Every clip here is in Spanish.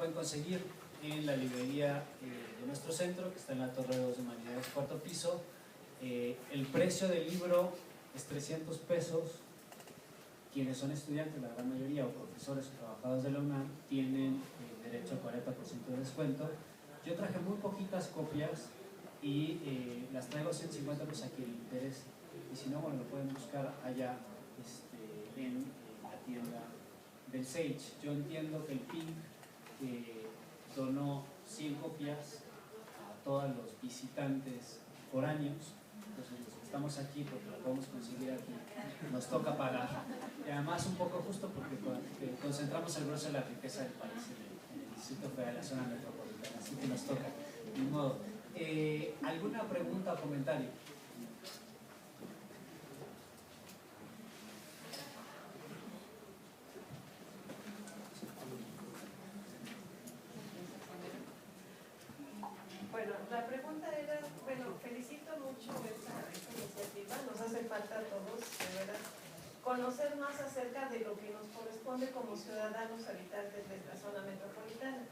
pueden conseguir en la librería de nuestro centro, que está en la Torre 2 de Humanidades, cuarto piso. El precio del libro es 300 pesos. Quienes son estudiantes, la gran mayoría, o profesores o trabajadores de la UNAM, tienen derecho a 40% de descuento. Yo traje muy poquitas copias y las traigo 150 pesos a quien le interese. Y si no, bueno, lo pueden buscar allá en la tienda del Sage. Yo entiendo que el PINC donó 100 copias a todos los visitantes foráneos. Entonces los que estamos aquí, porque lo podemos conseguir aquí, nos toca pagar. Y además un poco justo porque concentramos el grueso de la riqueza del país en el Distrito Federal de la zona metropolitana, así que nos toca. De modo. ¿Alguna pregunta o comentario? Bueno, la pregunta era, bueno, felicito mucho esta iniciativa, nos hace falta a todos, de verdad, conocer más acerca de lo que nos corresponde como ciudadanos habitantes de esta zona metropolitana,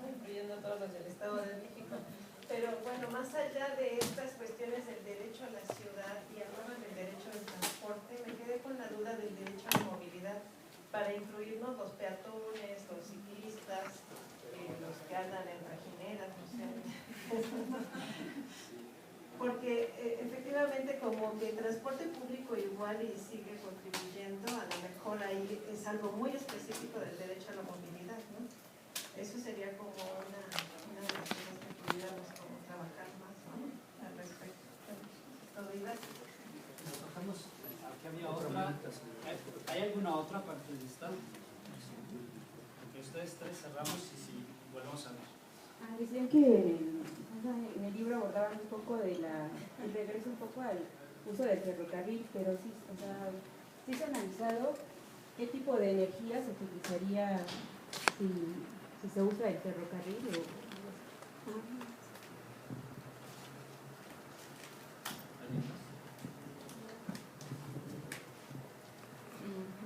incluyendo a todos los del Estado de México. Pero bueno, más allá de estas cuestiones del derecho a la ciudad y hablaban del derecho al transporte, me quedé con la duda del derecho a la movilidad para incluirnos los peatones, los ciclistas, los que andan en trajineras, no sé. Porque efectivamente como que el transporte público igual y sigue contribuyendo, a lo mejor ahí es algo muy específico del derecho a la movilidad, ¿no? Eso sería como una de las cosas que pudiéramos como trabajar más, ¿no? Al respecto. Todo y gracias. Aquí había otra. ¿Hay alguna otra parte de esta? Porque ustedes tres cerramos y si volvemos a ver. Decían que en el libro abordaban un poco de el regreso un poco al uso del ferrocarril, pero sí, o sea, ¿sí se ha analizado qué tipo de energía se utilizaría si se usa el ferrocarril?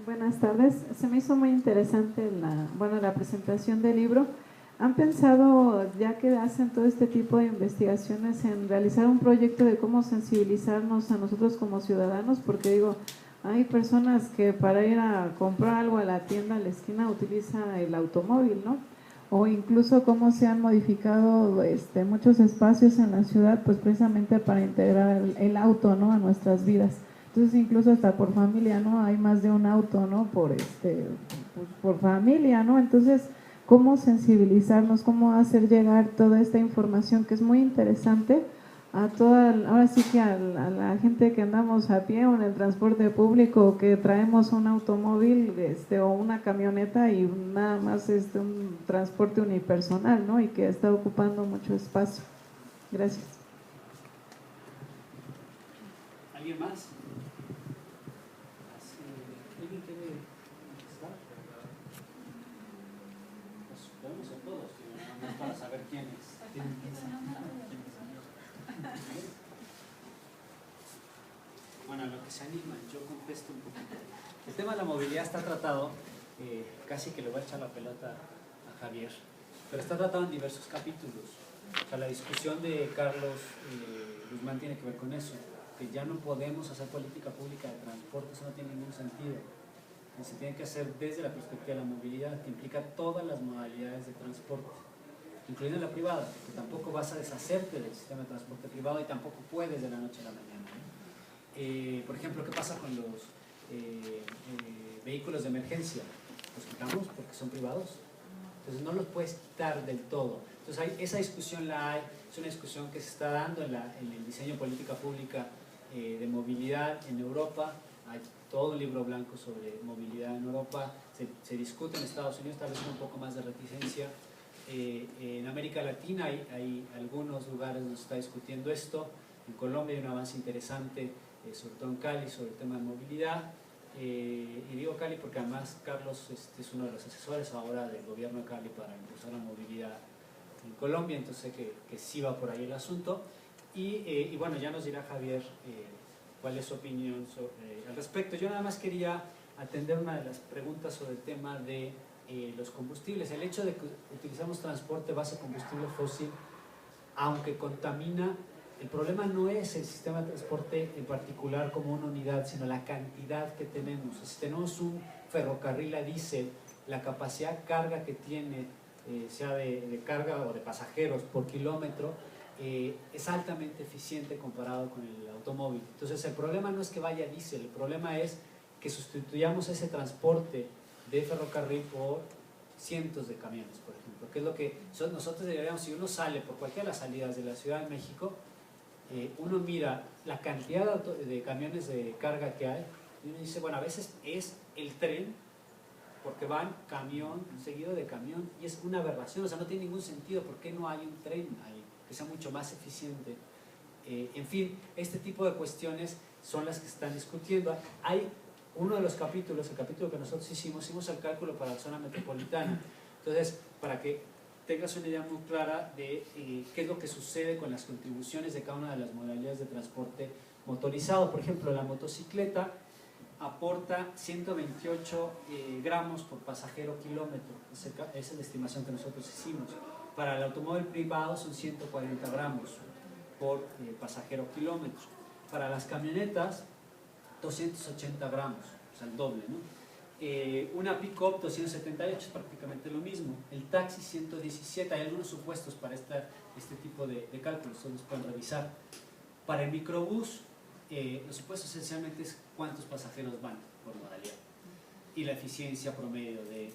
Buenas tardes, se me hizo muy interesante la presentación del libro. ¿Han pensado, ya que hacen todo este tipo de investigaciones, en realizar un proyecto de cómo sensibilizarnos a nosotros como ciudadanos? Porque digo, hay personas que para ir a comprar algo a la tienda a la esquina utiliza el automóvil, ¿no? O incluso cómo se han modificado muchos espacios en la ciudad, pues precisamente para integrar el auto, ¿no?, a nuestras vidas. Entonces incluso hasta por familia, ¿no?, hay más de un auto, ¿no?, por familia, ¿no? Entonces, cómo sensibilizarnos, cómo hacer llegar toda esta información que es muy interesante a ahora sí que a la gente que andamos a pie o en el transporte público, que traemos un automóvil o una camioneta y nada más un transporte unipersonal, ¿no?, y que está ocupando mucho espacio. Gracias. ¿Alguien más? ¿Alguien quiere contestar? Pues podemos ser todos, no para saber quiénes. Bueno, lo que se animan, yo contesto un poquito. El tema de la movilidad está tratado, casi que le voy a echar la pelota a Javier, pero está tratado en diversos capítulos. O sea, la discusión de Carlos Guzmán tiene que ver con eso, que ya no podemos hacer política pública de transporte, eso no tiene ningún sentido. Y se tiene que hacer desde la perspectiva de la movilidad, que implica todas las modalidades de transporte, incluyendo la privada, porque tampoco vas a deshacerte del sistema de transporte privado y tampoco puedes de la noche a la mañana, ¿no? Por ejemplo, ¿qué pasa con los vehículos de emergencia? Los quitamos porque son privados, entonces no los puedes quitar del todo. Entonces esa discusión es una discusión que se está dando en el diseño de política pública de movilidad en Europa. Hay todo un libro blanco sobre movilidad en Europa, se discute en Estados Unidos, tal vez con un poco más de reticencia. En América Latina hay algunos lugares donde se está discutiendo esto. En Colombia hay un avance interesante, sobre todo en Cali, sobre el tema de movilidad. Y digo Cali porque además Carlos es uno de los asesores ahora del gobierno de Cali para impulsar la movilidad en Colombia, entonces sé que sí va por ahí el asunto. Y bueno, ya nos dirá Javier cuál es su opinión al respecto. Yo nada más quería atender una de las preguntas sobre el tema de los combustibles. El hecho de que utilizamos transporte base a combustible fósil, aunque contamina, el problema no es el sistema de transporte en particular como una unidad, sino la cantidad que tenemos. Si tenemos un ferrocarril a diésel, la capacidad carga que tiene, sea de carga o de pasajeros por kilómetro, es altamente eficiente comparado con el automóvil. Entonces el problema no es que vaya diésel, el problema es que sustituyamos ese transporte de ferrocarril por cientos de camiones, por ejemplo, que es lo que nosotros deberíamos. Si uno sale por cualquiera de las salidas de la Ciudad de México, uno mira la cantidad de camiones de carga que hay y uno dice, bueno, a veces es el tren, porque van camión seguido de camión, y es una aberración, o sea, no tiene ningún sentido. ¿Por qué no hay un tren ahí que sea mucho más eficiente? En fin, este tipo de cuestiones son las que se están discutiendo. Hay uno de los capítulos, el capítulo que nosotros hicimos el cálculo para la zona metropolitana. Entonces, para que tengas una idea muy clara de qué es lo que sucede con las contribuciones de cada una de las modalidades de transporte motorizado. Por ejemplo, la motocicleta aporta 128 gramos por pasajero kilómetro. Esa es la estimación que nosotros hicimos. Para el automóvil privado son 140 gramos por pasajero kilómetro. Para las camionetas, 280 gramos, o sea, el doble, ¿no? Una pick-up 278, es prácticamente lo mismo. El taxi 117, hay algunos supuestos para este tipo de cálculos, ustedes pueden revisar. Para el microbús, los supuestos esencialmente es cuántos pasajeros van por modalidad y la eficiencia promedio de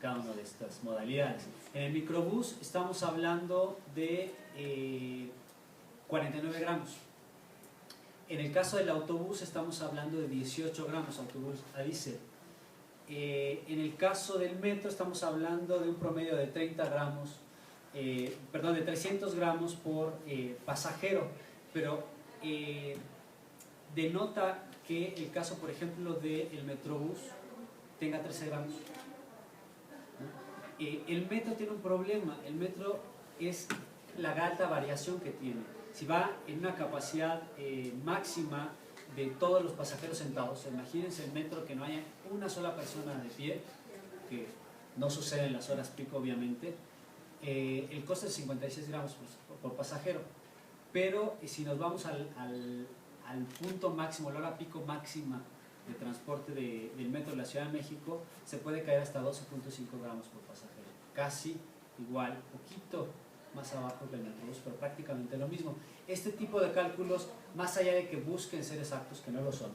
cada una de estas modalidades. En el microbús estamos hablando de 49 gramos. En el caso del autobús estamos hablando de 18 gramos, autobús a diésel. En el caso del metro estamos hablando de un promedio de 30 gramos, perdón, de 300 gramos por pasajero, pero denota que el caso, por ejemplo, del metrobús tenga 13 gramos. El metro tiene un problema. El metro es la alta variación que tiene. Si va en una capacidad máxima de todos los pasajeros sentados, imagínense el metro que no haya una sola persona de pie, que no sucede en las horas pico obviamente, el costo es 56 gramos por pasajero. Pero si nos vamos al punto máximo, la hora pico máxima de transporte del metro de la Ciudad de México, se puede caer hasta 12.5 gramos por pasajero. Casi igual, poquito más abajo que el metrobús, pero prácticamente lo mismo. Este tipo de cálculos, más allá de que busquen ser exactos, que no lo son,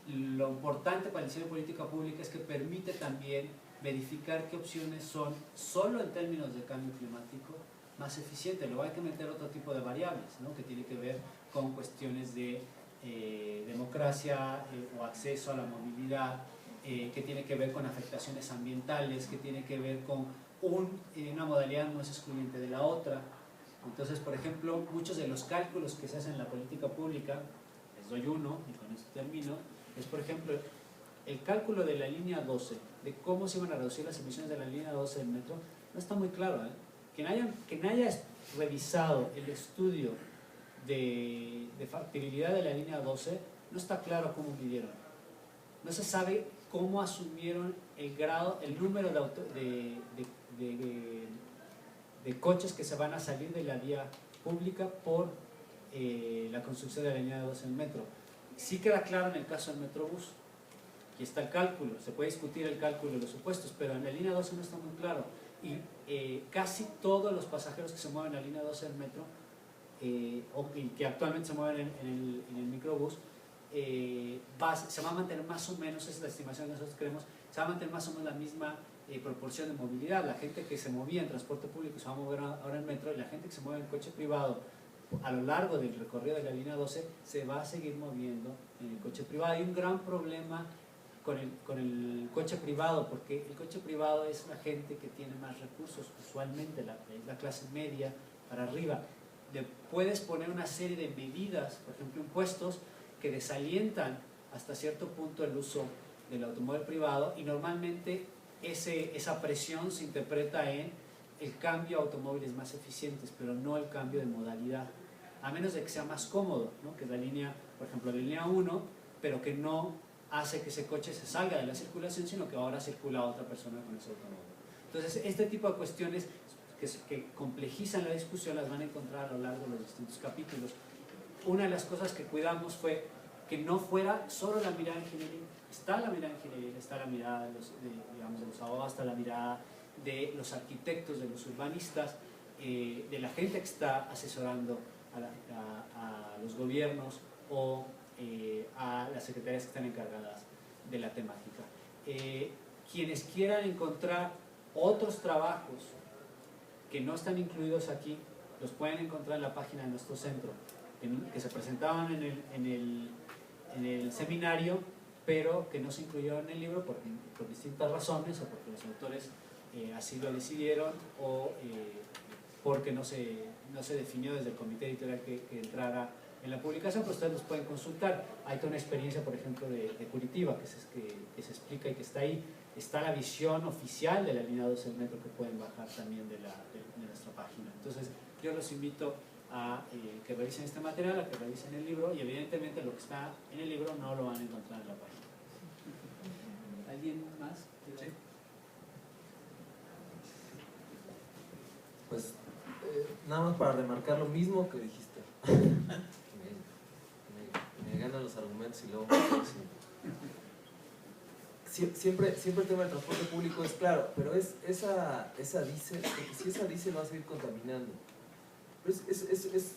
lo importante para el diseño de política pública es que permite también verificar qué opciones son, solo en términos de cambio climático, más eficientes. Luego hay que meter otro tipo de variables, ¿no? Que tiene que ver con cuestiones de democracia o acceso a la movilidad, que tiene que ver con afectaciones ambientales, que tiene que ver con una modalidad no es excluyente de la otra. Entonces, por ejemplo, muchos de los cálculos que se hacen en la política pública, les doy uno y con esto termino, es por ejemplo el cálculo de la línea 12, de cómo se iban a reducir las emisiones de la línea 12 del metro, no está muy claro, ¿eh? Quien haya revisado el estudio de factibilidad de la línea 12, no está claro cómo midieron. No se sabe cómo asumieron el grado, el número de coches que se van a salir de la vía pública por la construcción de la línea 12 del metro. Sí queda claro en el caso del Metrobús, aquí está el cálculo, se puede discutir el cálculo de los supuestos, pero en la línea 12 no está muy claro. Y casi todos los pasajeros que se mueven en la línea 12 del metro, o que actualmente se mueven en el microbús, se va a mantener más o menos, esa es la estimación que nosotros creemos, se va a mantener más o menos la misma proporción de movilidad. La gente que se movía en transporte público se va a mover ahora en metro, y la gente que se mueve en coche privado a lo largo del recorrido de la línea 12 se va a seguir moviendo en el coche privado. Hay un gran problema con el coche privado, porque el coche privado es la gente que tiene más recursos, usualmente la clase media para arriba. Le puedes poner una serie de medidas, por ejemplo impuestos, que desalientan hasta cierto punto el uso del automóvil privado, y normalmente esa presión se interpreta en el cambio a automóviles más eficientes, pero no el cambio de modalidad, a menos de que sea más cómodo, ¿no? Que es la línea, por ejemplo, la línea 1, pero que no hace que ese coche se salga de la circulación, sino que ahora circula otra persona con ese automóvil. Entonces, este tipo de cuestiones que complejizan la discusión las van a encontrar a lo largo de los distintos capítulos. Una de las cosas que cuidamos fue que no fuera solo la mirada ingenieril. Está la mirada ingenieril, está la mirada de los abogados, está la mirada de los arquitectos, de los urbanistas, de la gente que está asesorando a los gobiernos o a las secretarías que están encargadas de la temática. Quienes quieran encontrar otros trabajos que no están incluidos aquí, los pueden encontrar en la página de nuestro centro, que se presentaban en el seminario, pero que no se incluyeron en el libro por distintas razones, o porque los autores así lo decidieron, o porque no se definió desde el comité editorial que entrara en la publicación, pero ustedes los pueden consultar. Hay toda una experiencia, por ejemplo, de Curitiba, que se explica y que está ahí. Está la visión oficial de la línea 12 del metro que pueden bajar también de nuestra página. Entonces, yo los invito a que revisen este material, a que revisen el libro, y evidentemente lo que está en el libro no lo van a encontrar en la página. ¿Alguien más? Sí. Pues nada más para remarcar lo mismo que dijiste. me ganan los argumentos y luego siempre el tema del transporte público es claro, pero esa diésel, porque si esa diésel va a seguir contaminando. Pero es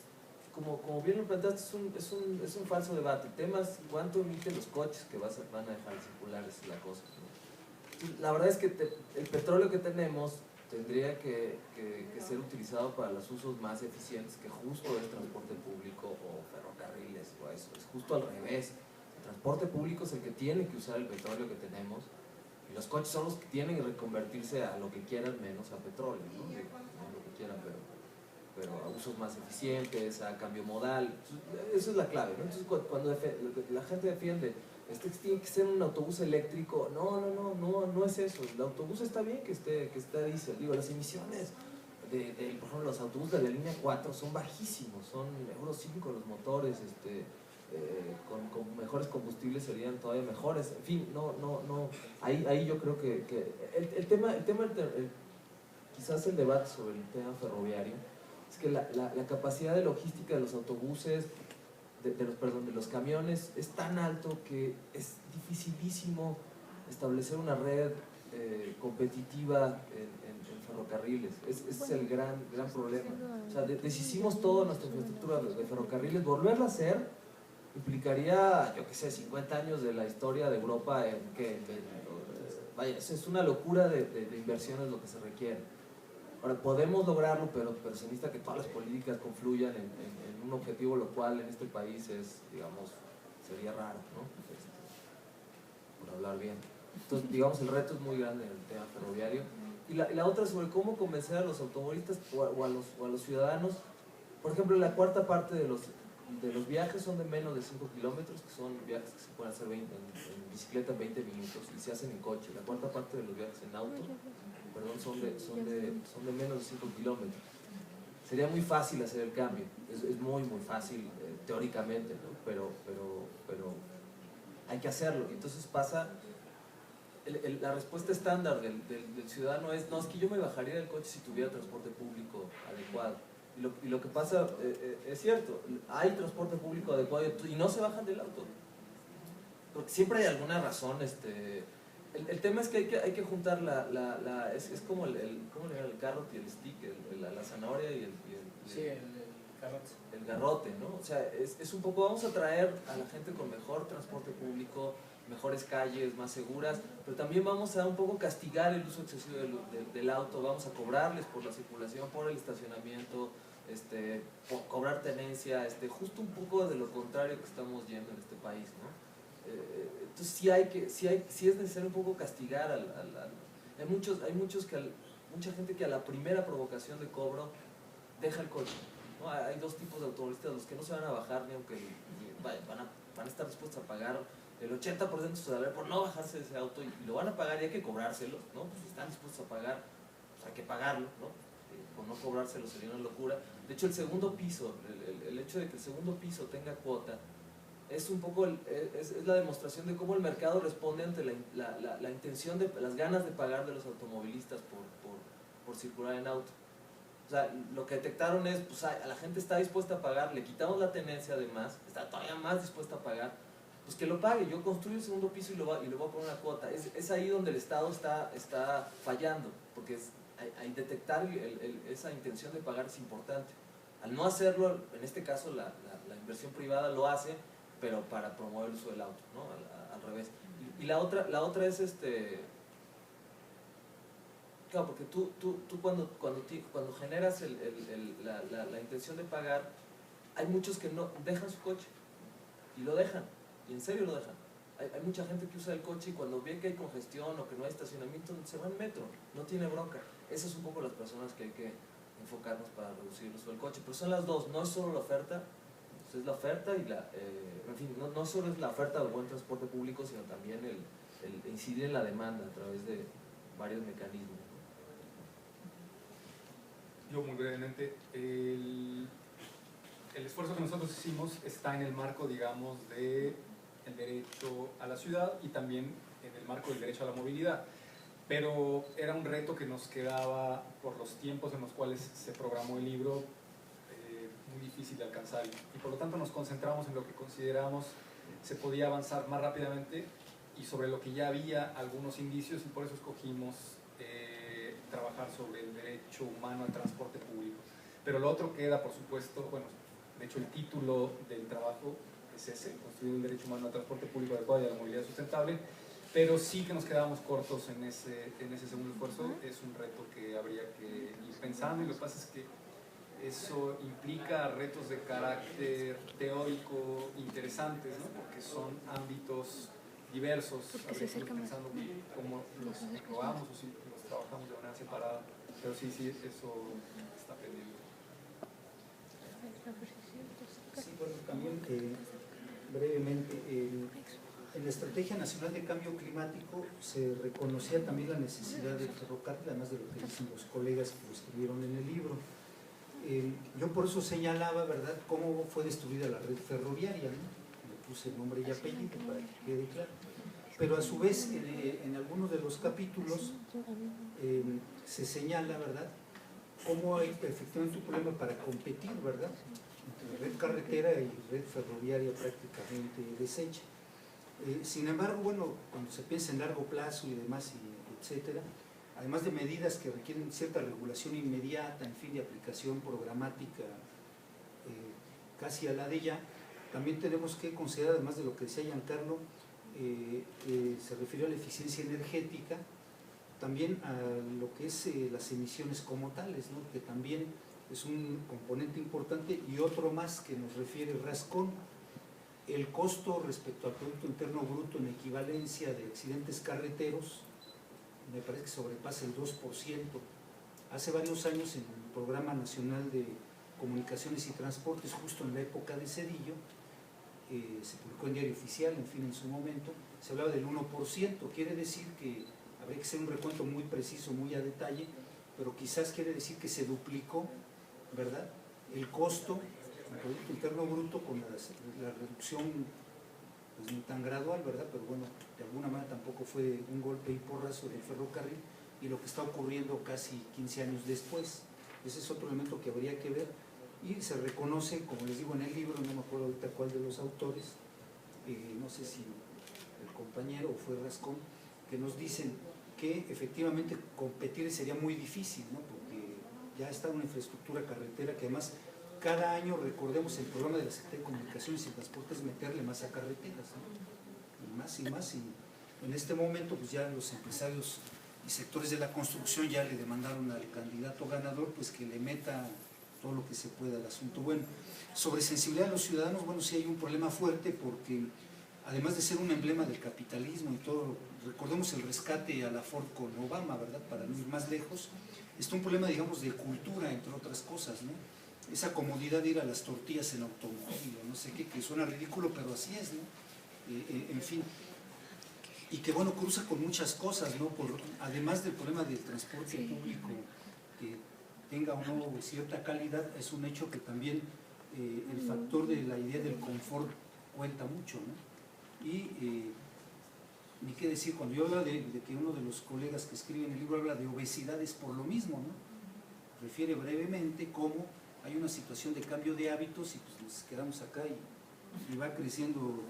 como bien lo planteaste, es un falso debate. El tema es cuánto emiten los coches que van a dejar de circular, es la cosa, ¿no? La verdad es que el petróleo que tenemos tendría que ser utilizado para los usos más eficientes, que justo es transporte público o ferrocarriles o eso. Es justo al revés. El transporte público es el que tiene que usar el petróleo que tenemos, y los coches son los que tienen que reconvertirse a lo que quieran menos a petróleo, ¿no? No lo que quieran, pero a usos más eficientes, a cambio modal. Eso es la clave, ¿no? Entonces cuando la gente defiende tiene que ser un autobús eléctrico, no es eso. El autobús está bien que esté diésel. Digo, las emisiones por ejemplo, los autobuses de la línea 4 son bajísimos, son Euro 5 los motores, con mejores combustibles serían todavía mejores. En fin, ahí yo creo que el tema quizás el debate sobre el tema ferroviario es que la capacidad de logística de los autobuses, de los camiones es tan alto que es dificilísimo establecer una red competitiva en ferrocarriles. Ese es el gran problema. O sea, deshicimos toda nuestra infraestructura de ferrocarriles. Volverla a hacer implicaría, yo qué sé, 50 años de la historia de Europa vaya, es una locura de inversiones lo que se requiere. Ahora, podemos lograrlo, pero se necesita que todas las políticas confluyan en un objetivo, lo cual en este país sería raro, ¿no? Por hablar bien. Entonces, digamos, el reto es muy grande en el tema ferroviario. Y la otra sobre cómo convencer a los automovilistas o a los ciudadanos. Por ejemplo, la cuarta parte de los viajes son de menos de 5 kilómetros, que son viajes que se pueden hacer en bicicleta en 20 minutos y se hacen en coche. La cuarta parte de los viajes en auto, son de menos de 5 kilómetros. Sería muy fácil hacer el cambio, es muy fácil teóricamente, ¿no? pero hay que hacerlo. Entonces pasa, la respuesta estándar del ciudadano es que yo me bajaría del coche si tuviera transporte público adecuado. Y lo que pasa es cierto, hay transporte público adecuado y no se bajan del auto, porque siempre hay alguna razón. El tema es que hay que juntar es como ¿cómo le llaman? El carrot y el stick, la zanahoria y el garrote, ¿no? O sea, es un poco, vamos a traer a la gente con mejor transporte público, mejores calles, más seguras, pero también vamos a un poco castigar el uso excesivo del auto, vamos a cobrarles por la circulación, por el estacionamiento, por cobrar tenencia, justo un poco de lo contrario que estamos yendo en este país, ¿no? Entonces sí es necesario un poco castigar hay mucha gente que a la primera provocación de cobro deja el coche, ¿no? Hay dos tipos de automovilistas, los que no se van a bajar ni aunque van a estar dispuestos a pagar el 80% de su salario por no bajarse de ese auto, y lo van a pagar y hay que cobrárselo, ¿no? Pues si están dispuestos a pagar, pues hay que pagarlo, ¿no? Por no cobrárselo sería una locura. De hecho, el segundo piso, el hecho de que el segundo piso tenga cuota, es un poco, es la demostración de cómo el mercado responde ante la intención, las ganas de pagar de los automovilistas por circular en auto. O sea, lo que detectaron es, pues a la gente está dispuesta a pagar, le quitamos la tenencia además, está todavía más dispuesta a pagar, pues que lo pague, yo construyo el segundo piso y le voy a poner una cuota. Es ahí donde el Estado está fallando, porque detectar esa intención de pagar es importante. Al no hacerlo, en este caso la inversión privada lo hace, pero para promover el uso del auto, ¿no? Al revés. Y la otra es claro, porque tú cuando generas la intención de pagar, hay muchos que no dejan su coche, y lo dejan, y en serio lo dejan. Hay mucha gente que usa el coche y cuando ve que hay congestión o que no hay estacionamiento, se va en metro, no tiene bronca. Esas son un poco las personas que hay que enfocarnos para reducir el uso del coche. Pero son las dos, no es solo la oferta, es la oferta y en fin, no solo es la oferta de buen transporte público, sino también el incidir en la demanda a través de varios mecanismos. Yo muy brevemente, el esfuerzo que nosotros hicimos está en el marco, digamos, del derecho a la ciudad y también en el marco del derecho a la movilidad. Pero era un reto que nos quedaba por los tiempos en los cuales se programó el libro, muy difícil de alcanzar, y por lo tanto nos concentramos en lo que consideramos se podía avanzar más rápidamente y sobre lo que ya había algunos indicios, y por eso escogimos trabajar sobre el derecho humano al transporte público. Pero lo otro queda, por supuesto, bueno, de hecho el título del trabajo es ese, construir un derecho humano al transporte público adecuado y a la movilidad sustentable, pero sí que nos quedábamos cortos en ese segundo esfuerzo. Es un reto que habría que ir pensando, y lo que pasa es que eso implica retos de carácter teórico interesantes, ¿no? Porque son ámbitos diversos. Habría que ir pensando cómo los probamos o si los trabajamos de manera separada, pero sí, eso está pendiente. Sí, bueno, también brevemente, en la Estrategia Nacional de Cambio Climático se reconocía también la necesidad del ferrocarril, además de lo que dicen los colegas que lo escribieron en el libro. Yo por eso señalaba, ¿verdad?, cómo fue destruida la red ferroviaria, ¿no? Le puse nombre y apellido para que quede claro. Pero a su vez, en algunos de los capítulos se señala, ¿verdad?, cómo hay efectivamente un problema para competir, ¿verdad?, entre red carretera y red ferroviaria prácticamente deshecha. Sin embargo, bueno, cuando se piensa en largo plazo y demás, etcétera, además de medidas que requieren cierta regulación inmediata, en fin, de aplicación programática casi a la de ya, también tenemos que considerar, además de lo que decía Giancarlo, se refirió a la eficiencia energética, también a lo que es las emisiones como tales, ¿no?, que también es un componente importante, y otro más que nos refiere Rascón, el costo respecto al Producto Interno Bruto en equivalencia de accidentes carreteros, me parece que sobrepasa el 2%. Hace varios años, en el Programa Nacional de Comunicaciones y Transportes, justo en la época de Zedillo, se publicó en Diario Oficial, en fin, en su momento, se hablaba del 1%, quiere decir que habría que hacer un recuento muy preciso, muy a detalle, pero quizás quiere decir que se duplicó, ¿verdad?, el costo del Producto Interno Bruto con la reducción, pues no tan gradual, ¿verdad?, pero bueno, de alguna manera tampoco fue un golpe y porrazo del ferrocarril, y lo que está ocurriendo casi 15 años después. Ese es otro elemento que habría que ver, y se reconoce, como les digo en el libro, no me acuerdo ahorita cuál de los autores, no sé si el compañero o fue Rascón, que nos dicen que efectivamente competir sería muy difícil, ¿no?, porque ya está una infraestructura carretera que además cada año, recordemos, el programa de la Secretaría de Comunicaciones y Transportes, meterle más a carreteras, ¿no?, y más y más, y en este momento pues ya los empresarios y sectores de la construcción ya le demandaron al candidato ganador pues que le meta todo lo que se pueda al asunto. Bueno, sobre sensibilidad de los ciudadanos, bueno, sí hay un problema fuerte, porque además de ser un emblema del capitalismo y todo, recordemos el rescate a la Ford con Obama, ¿verdad?, para no ir más lejos, está un problema, digamos, de cultura, entre otras cosas, ¿no?, esa comodidad de ir a las tortillas en automóvil, no sé qué, que suena ridículo, pero así es, ¿no?, en fin, y que bueno, cruza con muchas cosas, ¿no?, además del problema del transporte público, que tenga o no cierta calidad, es un hecho que también el factor de la idea del confort cuenta mucho, ¿no? Y ni qué decir, cuando yo hablo de que uno de los colegas que escribe en el libro habla de obesidad es por lo mismo, ¿no? Refiere brevemente cómo hay una situación de cambio de hábitos y pues nos quedamos acá y va creciendo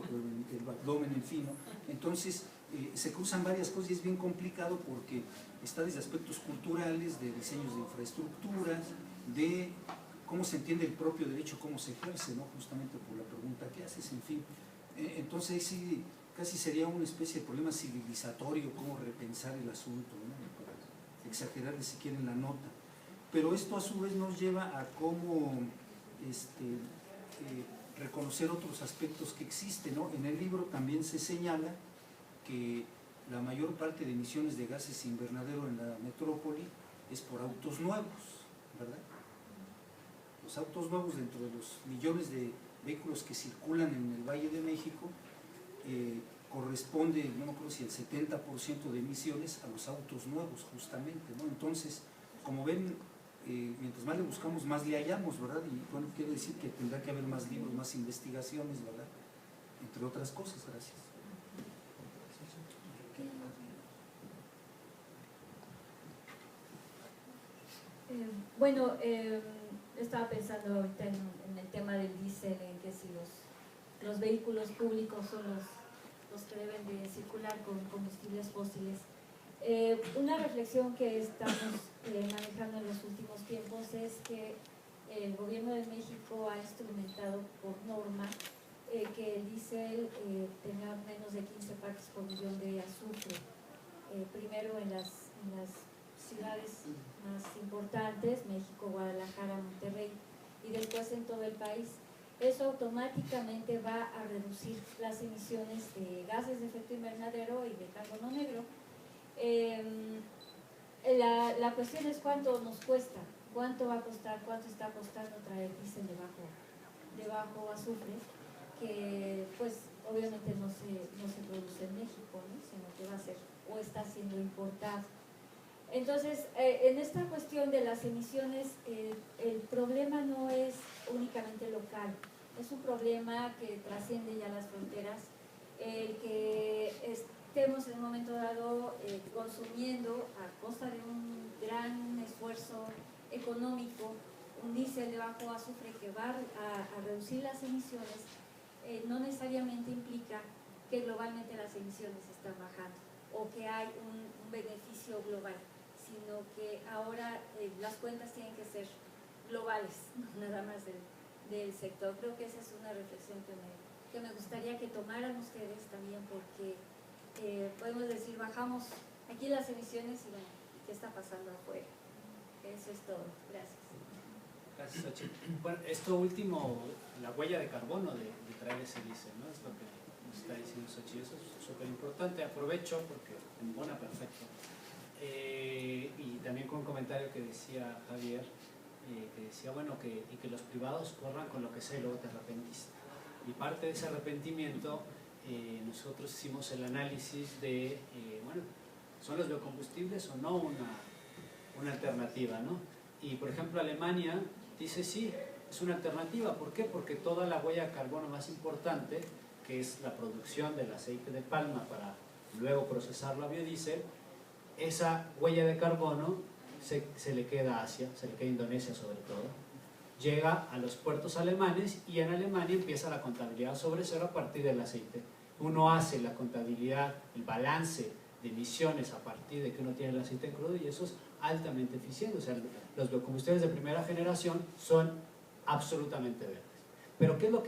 el abdomen, en fin, ¿no? Entonces se cruzan varias cosas y es bien complicado porque está desde aspectos culturales, de diseños de infraestructuras, de cómo se entiende el propio derecho, cómo se ejerce, ¿no? Justamente por la pregunta que haces, en fin. Entonces sí, casi sería una especie de problema civilizatorio, cómo repensar el asunto, ¿no? Para exagerarle si quieren la nota. Pero esto a su vez nos lleva a cómo reconocer otros aspectos que existen, ¿no? En el libro también se señala que la mayor parte de emisiones de gases invernadero en la metrópoli es por autos nuevos, ¿verdad? Los autos nuevos, dentro de los millones de vehículos que circulan en el Valle de México, corresponde, no me acuerdo si el 70% de emisiones a los autos nuevos, justamente, ¿no? Entonces, como ven, mientras más le buscamos, más le hallamos, ¿verdad? Y bueno, quiere decir que tendrá que haber más libros, más investigaciones, ¿verdad? Entre otras cosas. Gracias. Bueno, estaba pensando ahorita en el tema del diésel, en que si los vehículos públicos son los que deben de circular con combustibles fósiles. Una reflexión que estamos manejando en los últimos tiempos es que el gobierno de México ha instrumentado por norma que el diésel tenga menos de 15 partes por millón de azufre. Primero en las ciudades más importantes, México, Guadalajara, Monterrey, y después en todo el país. Eso automáticamente va a reducir las emisiones de gases de efecto invernadero y de carbono negro. La cuestión es cuánto nos cuesta, cuánto va a costar, cuánto está costando traer diésel de bajo azufre, que pues obviamente no se produce en México, ¿no? Sino que va a ser o está siendo importado. Entonces, en esta cuestión de las emisiones, el problema no es únicamente local, es un problema que trasciende ya las fronteras, el que estemos en un momento dado consumiendo a costa de un gran esfuerzo económico un diésel de bajo azufre que va a reducir las emisiones, no necesariamente implica que globalmente las emisiones están bajando o que hay un beneficio global, sino que ahora las cuentas tienen que ser globales, no nada más del sector. Creo que esa es una reflexión que me gustaría que tomaran ustedes también, porque podemos decir, bajamos aquí las emisiones y bueno, ¿qué está pasando afuera? Eso es todo. Gracias. Gracias, Xochitl. Bueno, esto último, la huella de carbono de traer ese diésel, ¿no? Es lo que nos está diciendo Xochitl. Eso es súper importante. Aprovecho porque embona perfecto. Y también con un comentario que decía Javier, que decía, bueno, que los privados corran con lo que sea y luego te arrepentiste. Y parte de ese arrepentimiento, nosotros hicimos el análisis de, bueno, ¿son los biocombustibles o no una alternativa, ¿no? Y por ejemplo Alemania dice sí, es una alternativa. ¿Por qué? Porque toda la huella de carbono más importante, que es la producción del aceite de palma para luego procesarlo a biodiesel, esa huella de carbono se le queda a Asia, se le queda a Indonesia sobre todo, llega a los puertos alemanes y en Alemania empieza la contabilidad sobre cero a partir del aceite. Uno hace la contabilidad, el balance de emisiones a partir de que uno tiene el aceite crudo y eso es altamente eficiente. O sea, los biocombustibles de primera generación son absolutamente verdes. Pero ¿qué es lo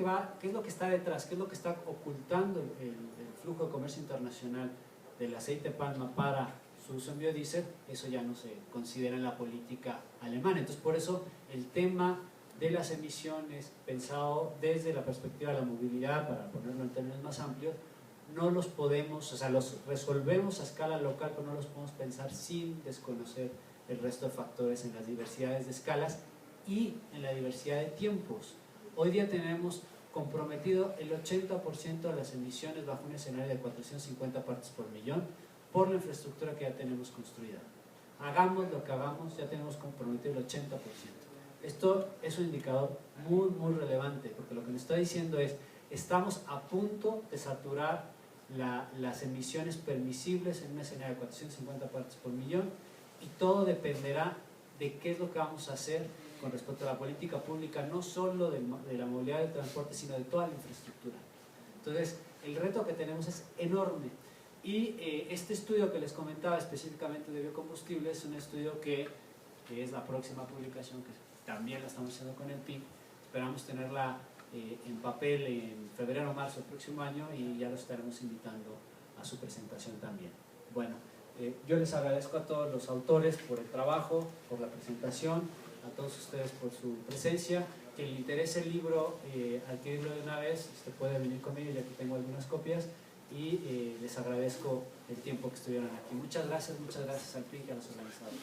que está detrás? ¿Qué es lo que está ocultando el flujo de comercio internacional del aceite de palma para su uso en biodiesel? Eso ya no se considera en la política alemana. Entonces, por eso el tema de las emisiones, pensado desde la perspectiva de la movilidad, para ponerlo en términos más amplios, no los podemos, o sea, los resolvemos a escala local, pero no los podemos pensar sin desconocer el resto de factores en las diversidades de escalas y en la diversidad de tiempos. Hoy día tenemos comprometido el 80% de las emisiones bajo un escenario de 450 partes por millón por la infraestructura que ya tenemos construida. Hagamos lo que hagamos, ya tenemos comprometido el 80%. Esto es un indicador muy relevante, porque lo que nos está diciendo es estamos a punto de saturar las emisiones permisibles en un escenario de 450 partes por millón, y todo dependerá de qué es lo que vamos a hacer con respecto a la política pública, no solo de la movilidad del transporte, sino de toda la infraestructura. Entonces, el reto que tenemos es enorme. Y este estudio que les comentaba específicamente de biocombustibles es un estudio que es la próxima publicación, que también la estamos haciendo con el PIB. Esperamos tenerla en papel en febrero o marzo del próximo año, y ya los estaremos invitando a su presentación también. Bueno, yo les agradezco a todos los autores por el trabajo, por la presentación, a todos ustedes por su presencia. Quien le interese el libro, adquirirlo de una vez, puede venir conmigo, ya que tengo algunas copias, y les agradezco el tiempo que estuvieron aquí. Muchas gracias al PRI y a los organizadores.